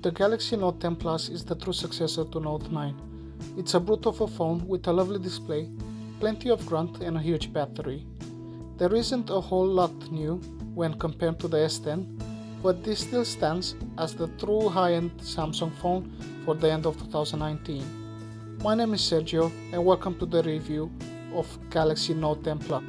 The Galaxy Note 10 Plus is the true successor to Note 9. It's a brute of a phone with a lovely display, plenty of grunt and a huge battery. There isn't a whole lot new when compared to the S10, but this still stands as the true high-end Samsung phone for the end of 2019. My name is Sergio and welcome to the review of Galaxy Note 10 Plus.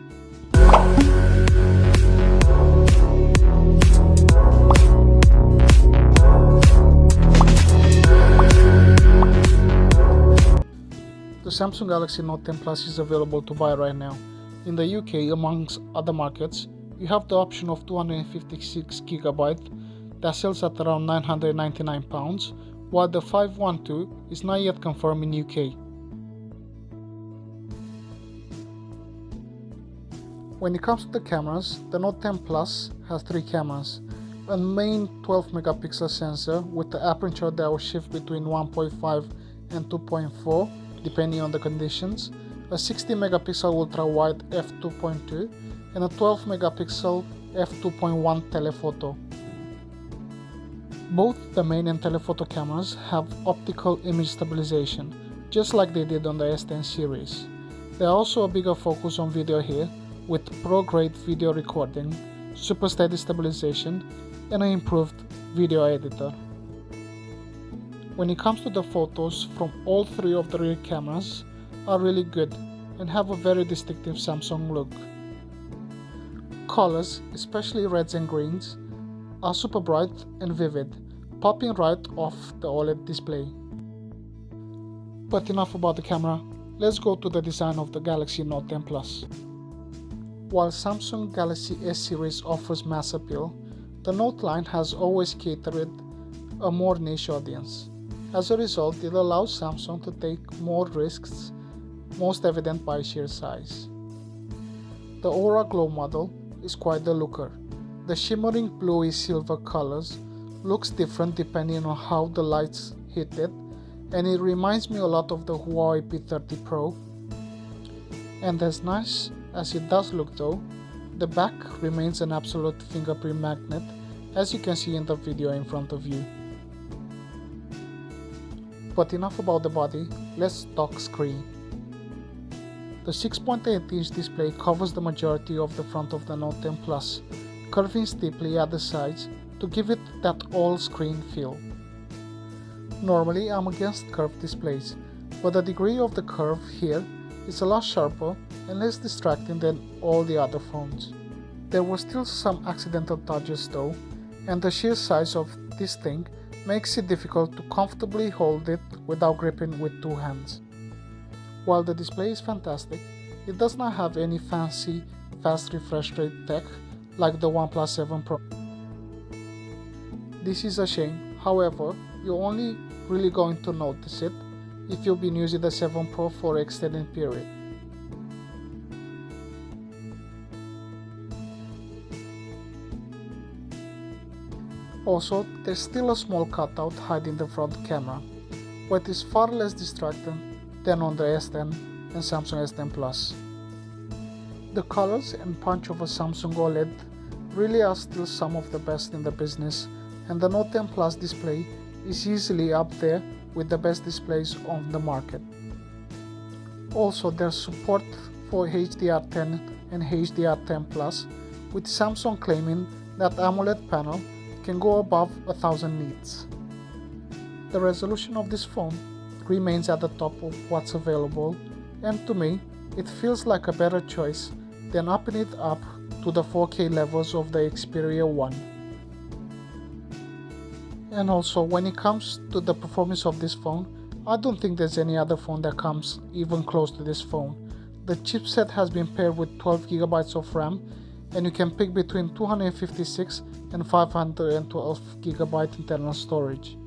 The Samsung Galaxy Note 10 Plus is available to buy right now. In the UK, amongst other markets, you have the option of 256GB that sells at around £999, while the 512 is not yet confirmed in UK. When it comes to the cameras, the Note 10 Plus has 3 cameras. A main 12-megapixel sensor with the aperture that will shift between 1.5 and 2.4 depending on the conditions, a 60-megapixel ultra-wide f2.2 and a 12-megapixel f2.1 telephoto. Both the main and telephoto cameras have optical image stabilization, just like they did on the S10 series. There are also a bigger focus on video here, with pro-grade video recording, super steady stabilization, and an improved video editor. When it comes to the photos from all 3 of the rear cameras are really good and have a very distinctive Samsung look. Colors, especially reds and greens, are super bright and vivid, popping right off the OLED display. But enough about the camera, let's go to the design of the Galaxy Note 10 Plus. While Samsung Galaxy S series offers mass appeal, the Note line has always catered a more niche audience. As a result, it allows Samsung to take more risks, most evident by sheer size. The Aura Glow model is quite the looker. The shimmering bluey silver colors looks different depending on how the lights hit it, and it reminds me a lot of the Huawei P30 Pro. And as nice as it does look though, the back remains an absolute fingerprint magnet, as you can see in the video in front of you. But enough about the body, let's talk screen. The 6.8-inch display covers the majority of the front of the Note 10 Plus, curving steeply at the sides to give it that all-screen feel. Normally I'm against curved displays, but the degree of the curve here is a lot sharper and less distracting than all the other phones. There were still some accidental touches though, and the sheer size of this thing makes it difficult to comfortably hold it without gripping with 2 hands. While the display is fantastic, it does not have any fancy fast refresh rate tech like the OnePlus 7 Pro. This is a shame, however, you're only really going to notice it if you've been using the 7 Pro for an extended period. Also, there's still a small cutout hiding the front camera, but it is far less distracting than on the S10 and Samsung S10 Plus. The colors and punch of a Samsung OLED really are still some of the best in the business, and the Note 10 Plus display is easily up there with the best displays on the market. Also, there's support for HDR10 and HDR10 Plus, with Samsung claiming that AMOLED panel can go above 1000 nits. The resolution of this phone remains at the top of what's available, and to me it feels like a better choice than upping it up to the 4K levels of the Xperia 1. And also, when it comes to the performance of this phone, I don't think there's any other phone that comes even close to this phone. The chipset has been paired with 12GB of RAM, and you can pick between 256 and 512GB internal storage.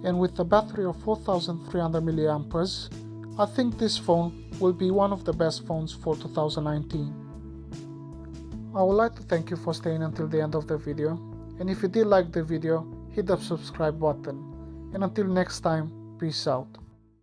And with a battery of 4300 mAh, I think this phone will be one of the best phones for 2019. I would like to thank you for staying until the end of the video, and if you did like the video, hit the subscribe button. And until next time, peace out.